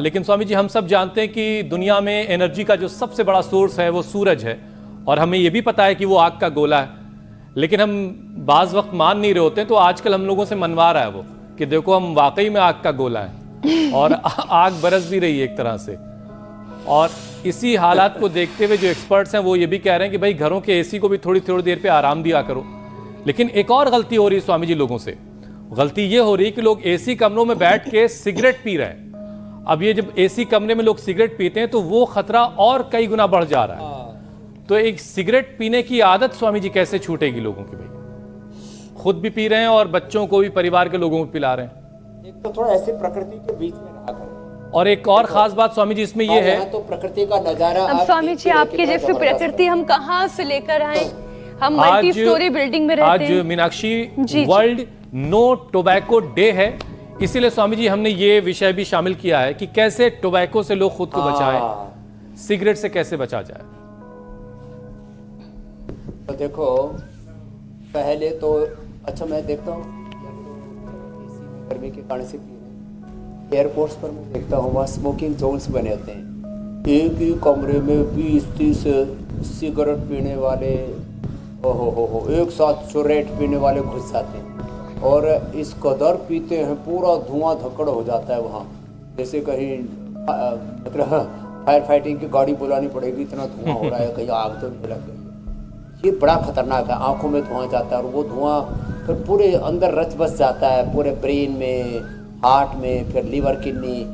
लेकिन स्वामी जी हम सब जानते हैं कि दुनिया में एनर्जी का जो सबसे बड़ा सोर्स है वो सूरज है, और हमें ये भी पता है कि वो आग का गोला है, लेकिन हम बाज़ वक्त मान नहीं रहे होते हैं। तो आजकल हम लोगों से मनवा रहा है वो कि देखो हम वाकई में आग का गोला है और आग बरस भी रही है एक तरह से। और इसी हालात को देखते हुए जो एक्सपर्ट्स हैं वो ये भी कह रहे हैं कि भाई घरों के एसी को भी थोड़ी थोड़ी देर पे आराम दिया करो। लेकिन एक और गलती हो रही है स्वामी जी लोगों से, गलती ये हो रही है कि लोग एसी कमरों में बैठ के सिगरेट पी रहे हैं। अब ये जब एसी कमरे में लोग सिगरेट पीते हैं तो वो खतरा और कई गुना बढ़ जा रहा है। तो एक सिगरेट पीने की आदत स्वामी जी कैसे छूटेगी लोगों की? भाई खुद भी पी रहे हैं और बच्चों को भी, परिवार के लोगों को पिला रहे हैं। एक तो थोड़ा ऐसे प्रकृति के बीच में रहा करें। और एक और खास बात स्वामी जी इसमें ये है तो प्रकृति का नजारा। अब स्वामी जी आपके जैसे प्रकृति हम कहाँ से लेकर आए? हम मल्टी स्टोरी बिल्डिंग में रहते हैं। आज Meenakshi world no tobacco day है, इसीलिए स्वामी जी हमने ये विषय भी शामिल किया है कि कैसे टोबैको से लोग खुद को बचाएं, सिगरेट से कैसे बचा जाए। तो देखो पहले तो अच्छा मैं देखता हूँ गर्मी के कारण से एयरपोर्ट्स पर मैं देखता हूँ वहाँ स्मोकिंग जोन्स बने होते हैं। एक ही कमरे में 20-30 सिगरेट पीने वाले हो एक साथ चुरेट पीने वाले घुस जाते हैं और इस कदर पीते हैं पूरा धुआं धक्कड़ हो जाता है वहाँ। जैसे कहीं मतलब फायर फाइटिंग की गाड़ी बुलानी पड़ेगी, इतना धुआं हो रहा है, कहीं आग तो नहीं लग गई। ये बड़ा खतरनाक है, आंखों में धुआं जाता है और वो धुआं फिर पूरे अंदर रच बस जाता है, पूरे ब्रेन में, हार्ट में, फिर लीवर, किडनी।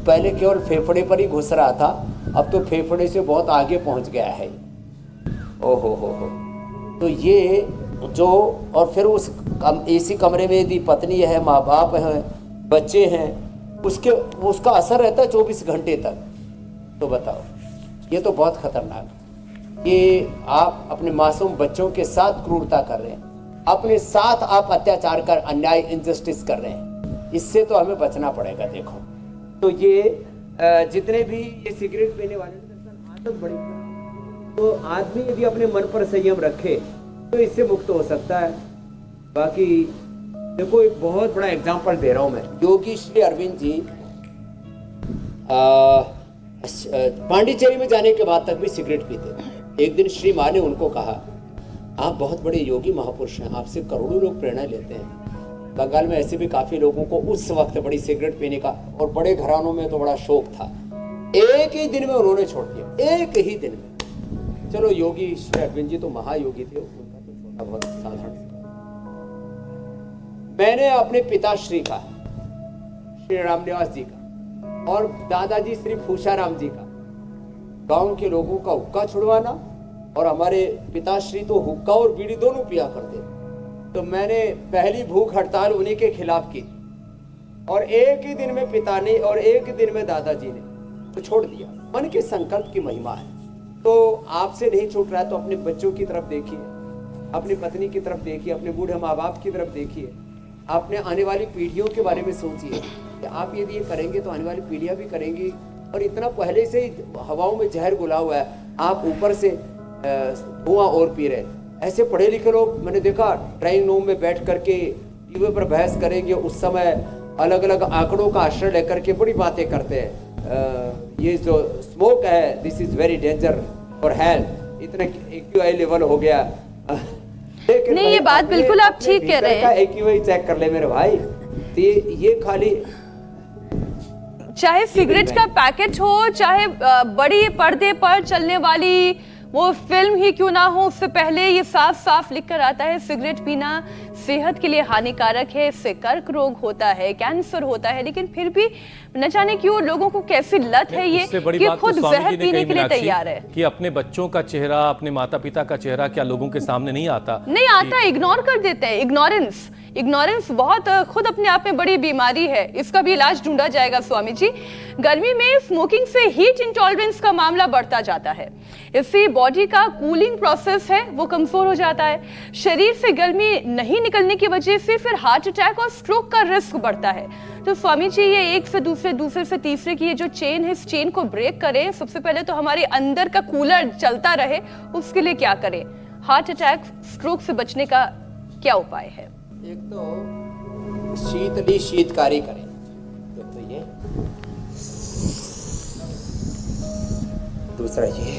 पहले केवल फेफड़े पर ही घुस रहा था, अब तो फेफड़े से बहुत आगे पहुंच गया है। हो तो ये जो, और फिर उस एसी कमरे में यदि पत्नी है, माँ बाप हैं, बच्चे हैं, उसका असर रहता है 24 घंटे तक। तो बताओ, ये तो बहुत खतरनाक है। ये आप अपने मासूम बच्चों के साथ क्रूरता कर रहे हैं, अपने साथ आप अत्याचार कर, अन्याय, इनजस्टिस कर रहे हैं। इससे तो हमें बचना पड़ेगा। देखो तो ये जितने भी ये सिगरेट पीने वाले आदत बड़ी, तो आदमी यदि अपने मन पर संयम रखे तो इससे मुक्त हो सकता है। बाकी देखो एक बहुत बड़ा एग्जांपल दे रहा हूं मैं। योगी श्री अरविंद जी पांडिचेरी में जाने के बाद तक भी सिगरेट पीते थे। एक दिन श्री माँ ने उनको कहा, आप बहुत बड़े योगी महापुरुष हैं, आपसे करोड़ों लोग प्रेरणा लेते हैं। बंगाल में ऐसे भी काफी लोगों को उस वक्त बड़ी सिगरेट पीने का और बड़े घरानों में तो बड़ा शौक था। एक ही दिन में उन्होंने छोड़ दिया, एक ही दिन में। चलो योगी श्री अरविंद जी तो महायोगी थे, उनका तो छोटा बहुत साधारण। मैंने अपने पिताश्री का, श्री रामनिवास जी का, और दादाजी श्री फूशाराम जी का, गांव के लोगों का हुक्का छुड़वाना, और हमारे पिताश्री तो हुक्का और बीड़ी दोनों पिया करते। तो मैंने पहली भूख हड़ताल उन्हीं के खिलाफ की, और एक ही दिन में पिता ने और एक ही दिन में दादाजी ने तो छोड़ दिया। मन के संकल्प की महिमा है। तो आपसे नहीं छूट रहा है तो अपने बच्चों की तरफ देखिए, अपनी पत्नी की तरफ देखिए, अपने बूढ़े माँ बाप की तरफ देखिए, अपने आने वाली पीढ़ियों के बारे में सोचिए कि आप यदि ये करेंगे तो आने वाली पीढ़ियां भी करेंगी। और इतना पहले से ही हवाओं में जहर घुला हुआ है, आप ऊपर से धुआं और पी रहे। ऐसे पढ़े लिखे लोग मैंने देखा ड्राइंग रूम में बैठ करके टीवी पर बहस करेंगे, उस समय अलग अलग आंकड़ों का आश्रय लेकर के बड़ी बातें करते हैं। ये जो स्मोक है, this is very danger for health, इतना AQI लेवल हो गया। नहीं, ये बात बिल्कुल आप ठीक कह रहे हैं। AQI चेक कर ले मेरे भाई। तो ये खाली चाहे सिगरेट का पैकेट हो, चाहे बड़ी पर्दे पर चलने वाली वो फिल्म ही क्यों ना हो, उससे पहले ये साफ साफ लिख कर आता है सिगरेट पीना सेहत के लिए हानिकारक है, इससे कर्क रोग होता है, कैंसर होता है। लेकिन फिर भी न जाने क्यों लोगों को कैसी लत है ये कि खुद जहर पीने के लिए तैयार है। कि अपने बच्चों का चेहरा, अपने माता पिता का चेहरा क्या लोगों के सामने नहीं आता? नहीं आता, इग्नोर कर देते हैं। इग्नोरेंस बहुत खुद अपने आप में बड़ी बीमारी है, इसका भी इलाज ढूंढा जाएगा स्वामी जी। गर्मी में स्मोकिंग से हीट इंटॉलरेंस का मामला बढ़ता जाता है। इससे बॉडी का कूलिंग प्रोसेस है वो कमजोर हो जाता है। शरीर से गर्मी नहीं निकलने की वजह से फिर हार्ट अटैक और स्ट्रोक का रिस्क बढ़ता है। तो स्वामी जी ये एक से दूसरे, दूसरे से तीसरे की ये जो चेन है, इस चेन को ब्रेक करें। सबसे पहले तो हमारे अंदर का कूलर चलता रहे, उसके लिए क्या करें? हार्ट अटैक, स्ट्रोक से बचने का क्या उपाय है? एक तो शीतकारी करें। तो ये दूसरा ये,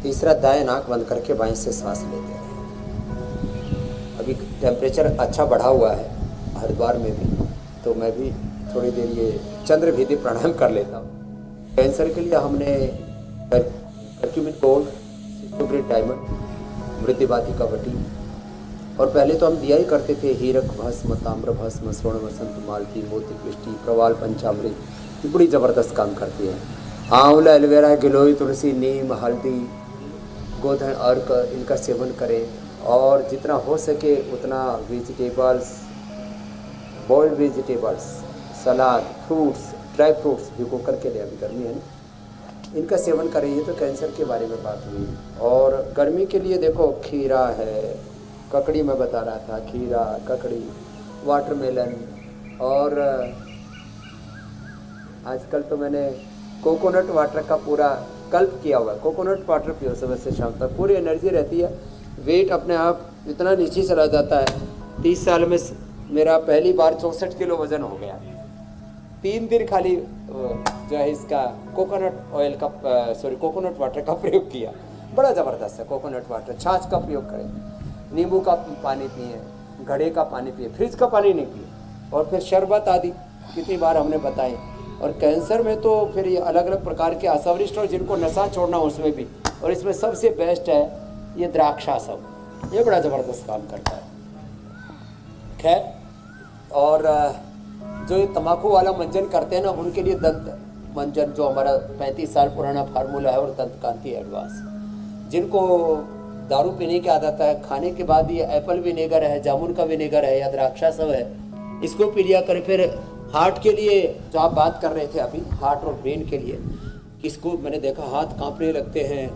तीसरा दाएं नाक बंद करके बाएं से सांस लेते रहे। अभी टेम्परेचर अच्छा बढ़ा हुआ है हरिद्वार में भी, तो मैं भी थोड़ी देर ये चंद्र भेदी प्राणायाम कर लेता हूँ। कैंसर के लिए हमने कर्क्यूमिन गोल्ड, सिस्टोग्रेड डायमंड, मृत्युवादी का वटी, और पहले तो हम दिया ही करते थे हीरक भस्म, ताम्र भस्म, स्वर्ण वसंत मालती, मोती कृष्टि, प्रवाल पंचामृत, ये बड़ी ज़बरदस्त काम करती है। आंवला, एलोवेरा, गिलोय, तुलसी, नीम, हल्दी, गोधन, अर्क, इनका सेवन करें। और जितना हो सके उतना वेजिटेबल्स, बॉइल्ड वेजिटेबल्स, सलाद, फ्रूट्स, ड्राई फ्रूट्स भिगो करके ले, अभी गर्मी है ना, इनका सेवन करें। ये तो कैंसर के बारे में बात हुई। और गर्मी के लिए देखो खीरा है, ककड़ी मैं बता रहा था, खीरा, ककड़ी, वाटरमेलन, और आजकल तो मैंने कोकोनट वाटर का पूरा कल्प किया हुआ है। कोकोनट वाटर पियो सुबह से शाम तक, पूरी एनर्जी रहती है। वेट अपने आप इतना नीचे चला जाता है। 30 साल में मेरा पहली बार 64 किलो वजन हो गया। 3 दिन खाली जो है इसका कोकोनट ऑयल का कोकोनट वाटर का प्रयोग किया, बड़ा ज़बरदस्त है। कोकोनट वाटर, छाछ का प्रयोग करें, नींबू का पानी पिए, घड़े का पानी पिए, फ्रिज का पानी नहीं पिए, और फिर शरबत आदि कितनी बार हमने बताए। और कैंसर में तो फिर ये अलग अलग प्रकार के आसावरिष्ट, और जिनको नशा छोड़ना उसमें भी, और इसमें सबसे बेस्ट है ये द्राक्षासव, ये बड़ा ज़बरदस्त काम करता है। खैर, और जो ये तम्बाकू वाला मंजन करते हैं ना, उनके लिए दंत मंजन, जो हमारा 35 साल पुराना फार्मूला है, और दंत कांति एडवांस। जिनको दारू पीने की आदत है, खाने के बाद ये एप्पल विनेगर है, जामुन का विनेगर है, या द्राक्षासव है, इसको पी लिया करें। फिर हार्ट के लिए जो आप बात कर रहे थे अभी, हार्ट और ब्रेन के लिए, किसको मैंने देखा हाथ कांपने लगते हैं,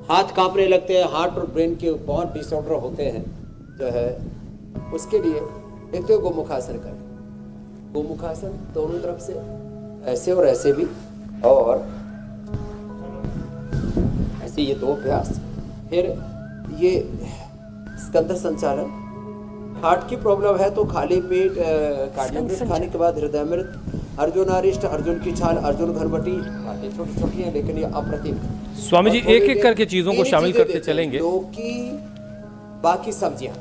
हाथ कांपने लगते हैं, हार्ट और ब्रेन के बहुत डिसऑर्डर होते हैं जो है, उसके लिए एक तो गोमुखासन करें। गोमुखासन दोनों तरफ से, ऐसे और ऐसे भी, और ऐसे ये 2 अभ्यास। फिर ये स्कंद संचालन, हार्ट की प्रॉब्लम है तो खाली पेट कार्डियोमृत खाने के बाद हृदयामृत, अर्जुनारिष्ट, अर्जुन की छाल, अर्जुन घरबटी, बातें छोटी छोटी हैं लेकिन ये अप्रतिम। स्वामी जी एक एक करके चीजों को शामिल करते चलेंगे। लौकी, बाकी सब्जियां,